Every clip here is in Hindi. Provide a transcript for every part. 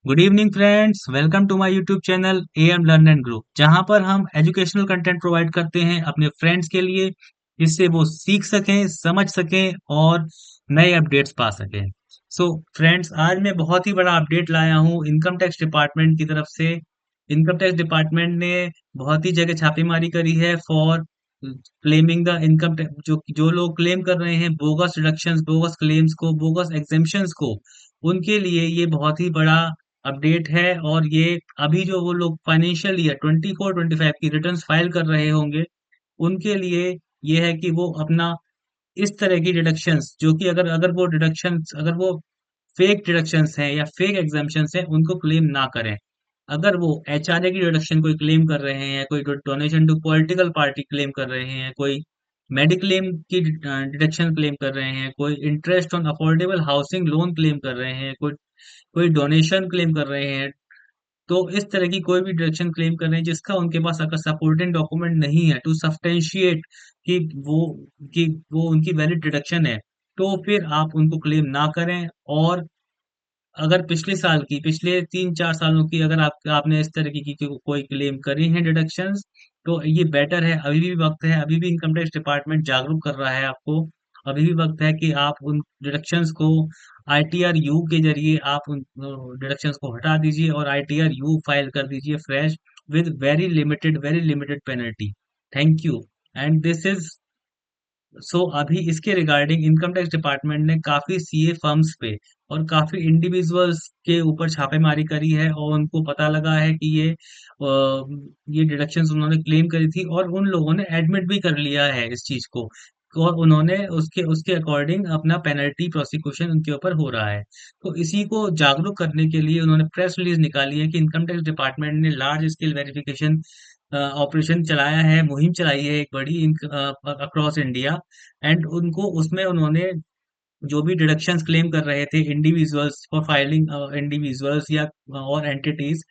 Good evening friends, welcome to my YouTube channel AM learn and grow, जहां पर हम एजुकेशनल कंटेंट प्रोवाइड करते हैं अपने फ्रेंड्स के लिए, जिससे वो सीख सकें, समझ सकें और नए अपडेट्स पा सकें। सो फ्रेंड्स, आज मैं बहुत ही बड़ा अपडेट लाया हूं इनकम टैक्स डिपार्टमेंट की तरफ से। इनकम टैक्स डिपार्टमेंट ने बहुत ही जगह छापेमारी करी है for claiming the income tax. जो जो लोग क्लेम कर रहे हैं बोगस डिडक्शंस, बोगस क्लेम्स को, बोगस एग्जेम्पशंस को, उनके लिए ये बहुत ही बड़ा अपडेट है। और ये अभी जो वो लोग फाइनेंशियल ईयर 24-25 की रिटर्न्स फाइल कर रहे होंगे, उनके लिए ये है कि वो अपना इस तरह की डिडक्शंस, जो कि अगर अगर वो डिडक्शंस, अगर वो फेक डिडक्शंस हैं या फेक एग्जाम्पशंस हैं, उनको क्लेम ना करें। अगर वो एचआरए की डिडक्शन कोई क्लेम कर रहे हैं, कोई donation to political party claim कर रहे हैं, कोई मेडिक्लेम की डिडक्शन क्लेम कर रहे हैं, कोई interest on affordable housing loan claim कर रहे हैं, कोई कोई डोनेशन क्लेम कर रहे हैं, तो इस तरह की कोई भी डिडक्शन क्लेम कर रहे हैं जिसका उनके पास अगर सपोर्टिंग डॉक्यूमेंट नहीं है टू सब्सटेंशिएट कि वो कि वो उनकी वैलिड डिडक्शन है, तो फिर आप उनको क्लेम ना करें। और अगर पिछले साल की, पिछले 3-4 सालों की अगर आपने इस तरीके की कोई क्लेम करी है डिडक्शंस, तो ये बेटर है, अभी भी वक्त है, अभी भी इनकम टैक्स डिपार्टमेंट जागरूक कर रहा है आपको। अभी भी वक्त है कि आप उन डिडक्शंस को आईटीआर यू के जरिए आप उन डिडक्शंस को हटा दीजिए और आईटीआर यू फाइल कर दीजिए fresh, with very limited penalty. Thank you. And this is so अभी इसके रिगार्डिंग इनकम टैक्स डिपार्टमेंट ने काफी सीए फर्म्स पे और काफी इंडिविजुअल्स के ऊपर छापेमारी करी है, और उनको पता लगा है कि ये डिडक्शंस उन्होंने क्लेम करी थी, और उन लोगों ने एडमिट भी कर लिया है इस चीज को, और उन्होंने उसके उसके अकॉर्डिंग अपना पेनल्टी प्रोसिक्यूशन उनके ऊपर हो रहा है। तो इसी को जागरूक करने के लिए उन्होंने प्रेस रिलीज निकाली है कि इनकम टैक्स डिपार्टमेंट ने लार्ज स्केल वेरिफिकेशन ऑपरेशन चलाया है, मुहिम चलाई है एक बड़ी अक्रॉस इंडिया। एंड उनको उसमें उन्होंने जो भी डिडक्शंस क्लेम कर रहे थे इंडिविजुअल्स फॉर फाइलिंग, इंडिविजुअल्स या और एंटिटीज,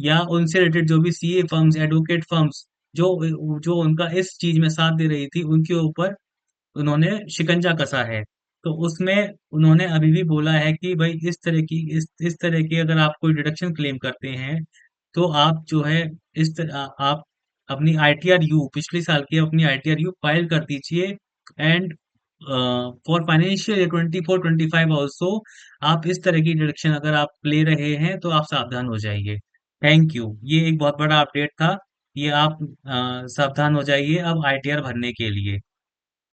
या उनसे रिलेटेड जो भी सीए फर्म्स, एडवोकेट फर्म्स, जो जो उनका इस चीज में साथ दे रही थी, उनके ऊपर उन्होंने शिकंजा कसा है। तो उसमें उन्होंने अभी भी बोला है कि भाई इस तरह की अगर आप कोई डिडक्शन क्लेम करते हैं, तो आप जो है आप अपनी आईटीआर यू, पिछले साल की अपनी आईटीआर यू फाइल कर दीजिए। And for financial year 24-25 also आप इस तरह की डिडक्शन अगर आप ले रहे हैं, तो आप सावधान हो जाइए। Thank you. ये एक बहुत बड़ा अपडेट था। ये आप सावधान हो जाइए अब आईटीआर भरने के लिए।